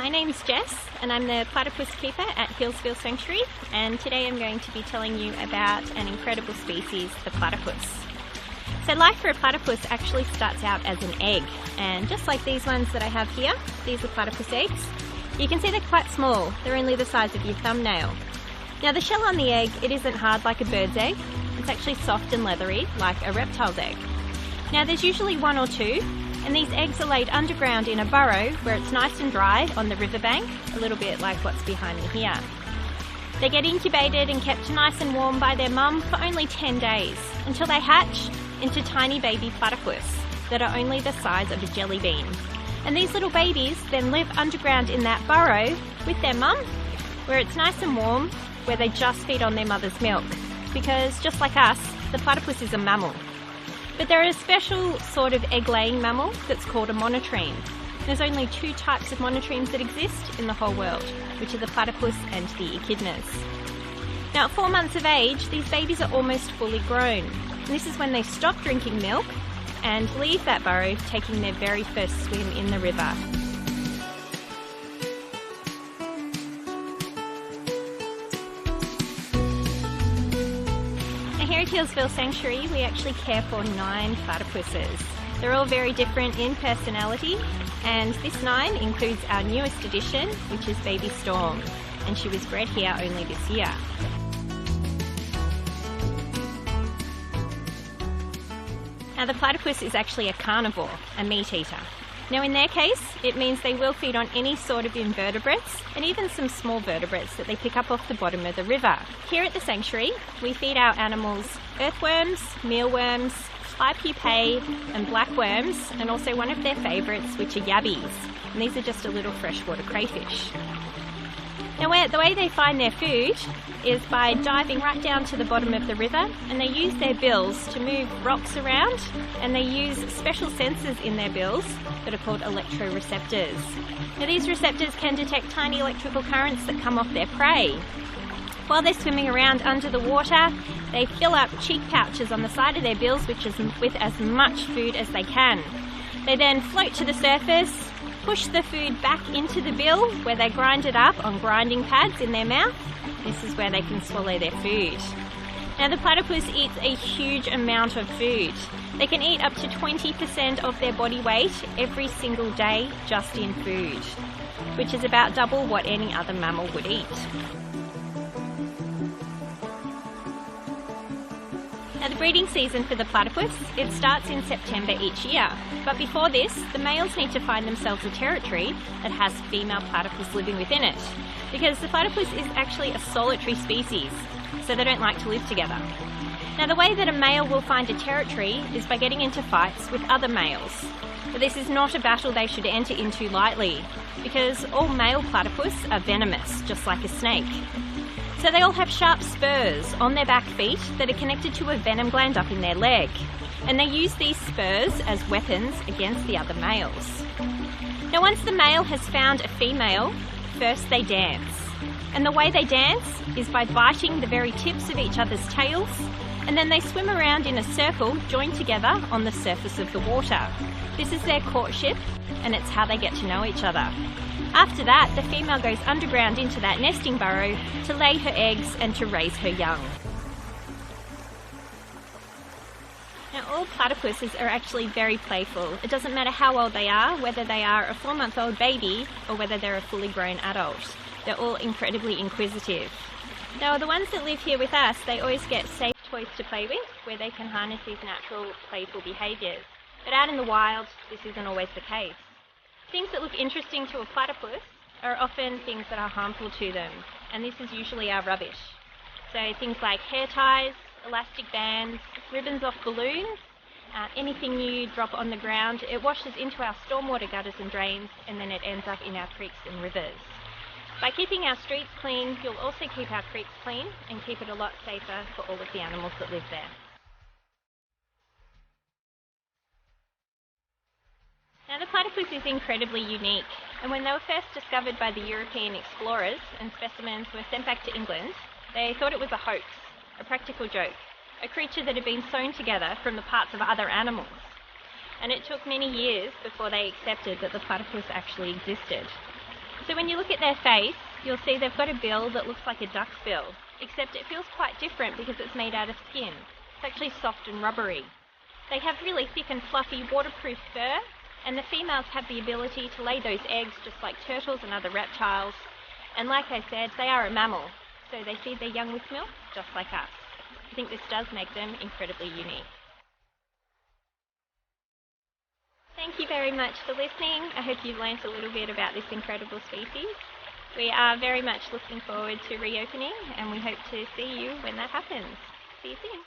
My name is Jess and I'm the platypus keeper at Hillsville Sanctuary, and today I'm going to be telling you about an incredible species, the platypus. So life for a platypus actually starts out as an egg, and just like these ones that I have here, these are platypus eggs. You can see they're quite small, they're only the size of your thumbnail. Now the shell on the egg, it isn't hard like a bird's egg, it's actually soft and leathery like a reptile's egg. Now there's usually one or two, and these eggs are laid underground in a burrow where it's nice and dry on the riverbank, a little bit like what's behind me here. They get incubated and kept nice and warm by their mum for only 10 days until they hatch into tiny baby platypus that are only the size of a jelly bean. And these little babies then live underground in that burrow with their mum where it's nice and warm, where they just feed on their mother's milk, because just like us, the platypus is a mammal. But there is a special sort of egg-laying mammal that's called a monotreme. There's only two types of monotremes that exist in the whole world, which are the platypus and the echidnas. Now at 4 months of age, these babies are almost fully grown. And this is when they stop drinking milk and leave that burrow, taking their very first swim in the river. Here at Hillsville Sanctuary, we actually care for 9 platypuses. They're all very different in personality, and this 9 includes our newest addition, which is baby Storm, and she was bred here only this year. Now the platypus is actually a carnivore, a meat eater. Now in their case, it means they will feed on any sort of invertebrates and even some small vertebrates that they pick up off the bottom of the river. Here at the sanctuary, we feed our animals earthworms, mealworms, fly pupae and blackworms, and also one of their favourites, which are yabbies. And these are just a little freshwater crayfish. Now the way they find their food is by diving right down to the bottom of the river, and they use their bills to move rocks around, and they use special sensors in their bills that are called Electro Receptors. Now these receptors can detect tiny electrical currents that come off their prey. While they're swimming around under the water, they fill up cheek pouches on the side of their bills with as much food as they can. They then float to the surface, push the food back into the bill where they grind it up on grinding pads in their mouth. This is where they can swallow their food. Now the platypus eats a huge amount of food. They can eat up to 20% of their body weight every single day just in food, which is about double what any other mammal would eat. Now the breeding season for the platypus, it starts in September each year. But before this, the males need to find themselves a territory that has female platypus living within it, because the platypus is actually a solitary species, so they don't like to live together. Now the way that a male will find a territory is by getting into fights with other males. But this is not a battle they should enter into lightly, because all male platypus are venomous, just like a snake. So they all have sharp spurs on their back feet that are connected to a venom gland up in their leg. And they use these spurs as weapons against the other males. Now once the male has found a female, first they dance. And the way they dance is by biting the very tips of each other's tails, and then they swim around in a circle joined together on the surface of the water. This is their courtship, and it's how they get to know each other. After that, the female goes underground into that nesting burrow to lay her eggs and to raise her young. Now all platypuses are actually very playful. It doesn't matter how old they are, whether they are a 4-month-old baby or whether they're a fully grown adult. They're all incredibly inquisitive. Now the ones that live here with us, they always get safe toys to play with where they can harness these natural playful behaviours. But out in the wild, this isn't always the case. Things that look interesting to a platypus are often things that are harmful to them, and this is usually our rubbish. So things like hair ties, elastic bands, ribbons off balloons, anything you drop on the ground, it washes into our stormwater gutters and drains, and then it ends up in our creeks and rivers. By keeping our streets clean, you'll also keep our creeks clean and keep it a lot safer for all of the animals that live there. Now the platypus is incredibly unique, and when they were first discovered by the European explorers and specimens were sent back to England, they thought it was a hoax, a practical joke, a creature that had been sewn together from the parts of other animals. And it took many years before they accepted that the platypus actually existed. So when you look at their face, you'll see they've got a bill that looks like a duck's bill, except it feels quite different because it's made out of skin. It's actually soft and rubbery. They have really thick and fluffy waterproof fur, and the females have the ability to lay those eggs just like turtles and other reptiles. And like I said, they are a mammal, so they feed their young with milk just like us. I think this does make them incredibly unique. Thank you very much for listening. I hope you've learnt a little bit about this incredible species. We are very much looking forward to reopening, and we hope to see you when that happens. See you soon.